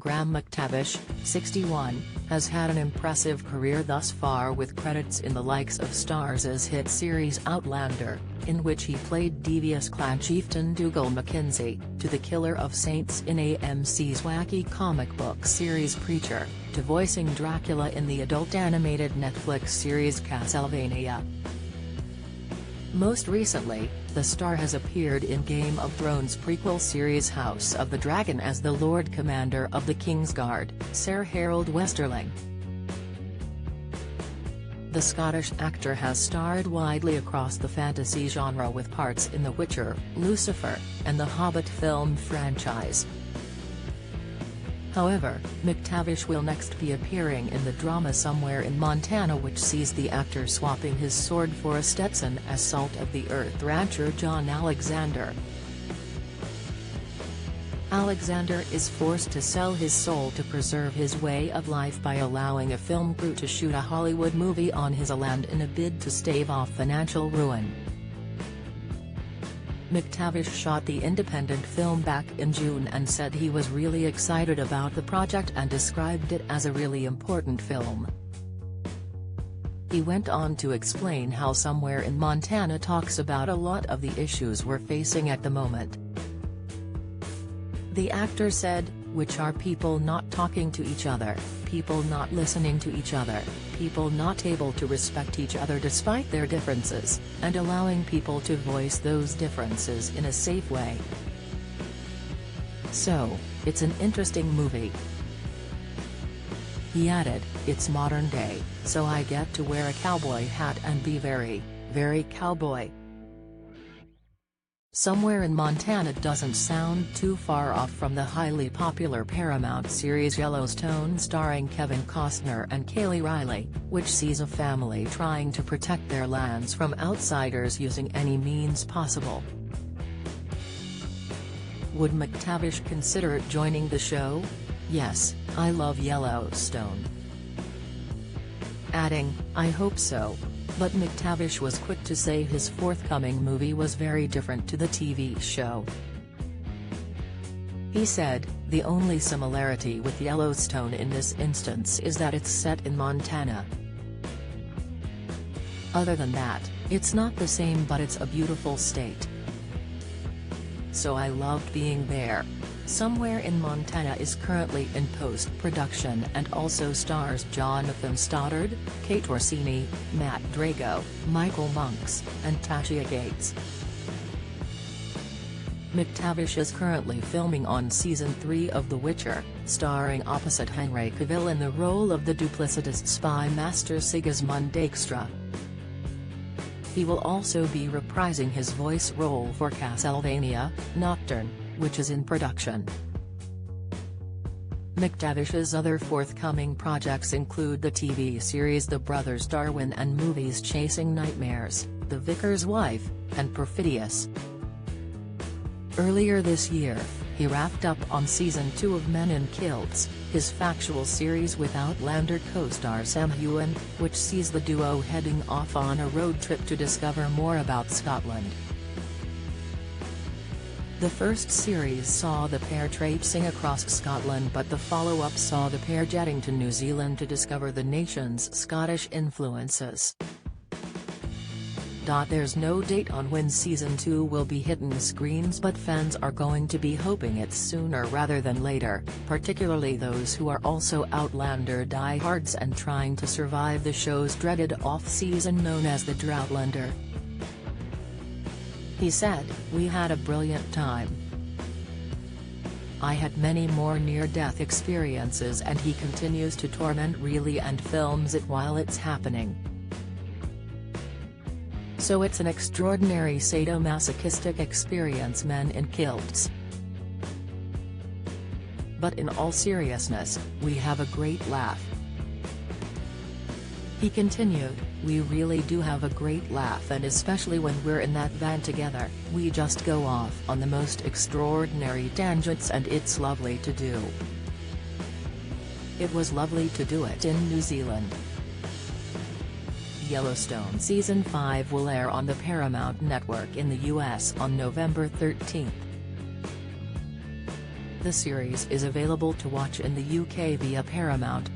Graham McTavish, 61, has had an impressive career thus far with credits in the likes of Starz' hit series Outlander, in which he played devious clan chieftain Dougal MacKenzie, to the Killer of Saints in AMC's wacky comic book series Preacher, to voicing Dracula in the adult animated Netflix series Castlevania. Most recently, the star has appeared in Game of Thrones prequel series House of the Dragon as the Lord Commander of the Kingsguard, Sir Harold Westerling. The Scottish actor has starred widely across the fantasy genre with parts in The Witcher, Lucifer, and the Hobbit film franchise. However, McTavish will next be appearing in the drama Somewhere in Montana, which sees the actor swapping his sword for a Stetson as Salt of the Earth rancher John Alexander. Alexander is forced to sell his soul to preserve his way of life by allowing a film crew to shoot a Hollywood movie on his land in a bid to stave off financial ruin. McTavish shot the independent film back in June and said he was really excited about the project and described it as a really important film. He went on to explain how Somewhere in Montana talks about a lot of the issues we're facing at the moment. The actor said, which are people not talking to each other, people not listening to each other, people not able to respect each other despite their differences, and allowing people to voice those differences in a safe way. So, it's an interesting movie. He added, it's modern day, so I get to wear a cowboy hat and be very, very cowboy. Somewhere in Montana doesn't sound too far off from the highly popular Paramount series Yellowstone starring Kevin Costner and Kaylee Riley, which sees a family trying to protect their lands from outsiders using any means possible. Would McTavish consider joining the show? Yes, I love Yellowstone. Adding, I hope so. But McTavish was quick to say his forthcoming movie was very different to the TV show. He said, the only similarity with Yellowstone in this instance is that it's set in Montana. Other than that, it's not the same, but it's a beautiful state. So I loved being there. Somewhere in Montana is currently in post-production and also stars Jonathan Stoddard, Kate Orsini, Matt Drago, Michael Monks, and Tasha Gates. McTavish is currently filming on Season 3 of The Witcher, starring opposite Henry Cavill in the role of the duplicitous spy master Sigismund Dijkstra. He will also be reprising his voice role for Castlevania, Nocturne, which is in production. McTavish's other forthcoming projects include the TV series The Brothers Darwin and movies Chasing Nightmares, The Vicar's Wife, and Perfidious. Earlier this year, he wrapped up on Season 2 of Men in Kilts, his factual series with Outlander co-star Sam Heughan, which sees the duo heading off on a road trip to discover more about Scotland. The first series saw the pair traipsing across Scotland, but the follow-up saw the pair jetting to New Zealand to discover the nation's Scottish influences. There's no date on when Season 2 will be hitting screens, but fans are going to be hoping it's sooner rather than later, particularly those who are also Outlander diehards and trying to survive the show's dreaded off-season known as the Droughtlander. He said, we had a brilliant time. I had many more near-death experiences, and he continues to torment really and films it while it's happening. So it's an extraordinary sadomasochistic experience, Men in Kilts. But in all seriousness, we have a great laugh. He continued, we really do have a great laugh, and especially when we're in that van together, we just go off on the most extraordinary tangents, and it's lovely to do. It was lovely to do it in New Zealand. Yellowstone Season 5 will air on the Paramount Network in the US on November 13. The series is available to watch in the UK via Paramount+.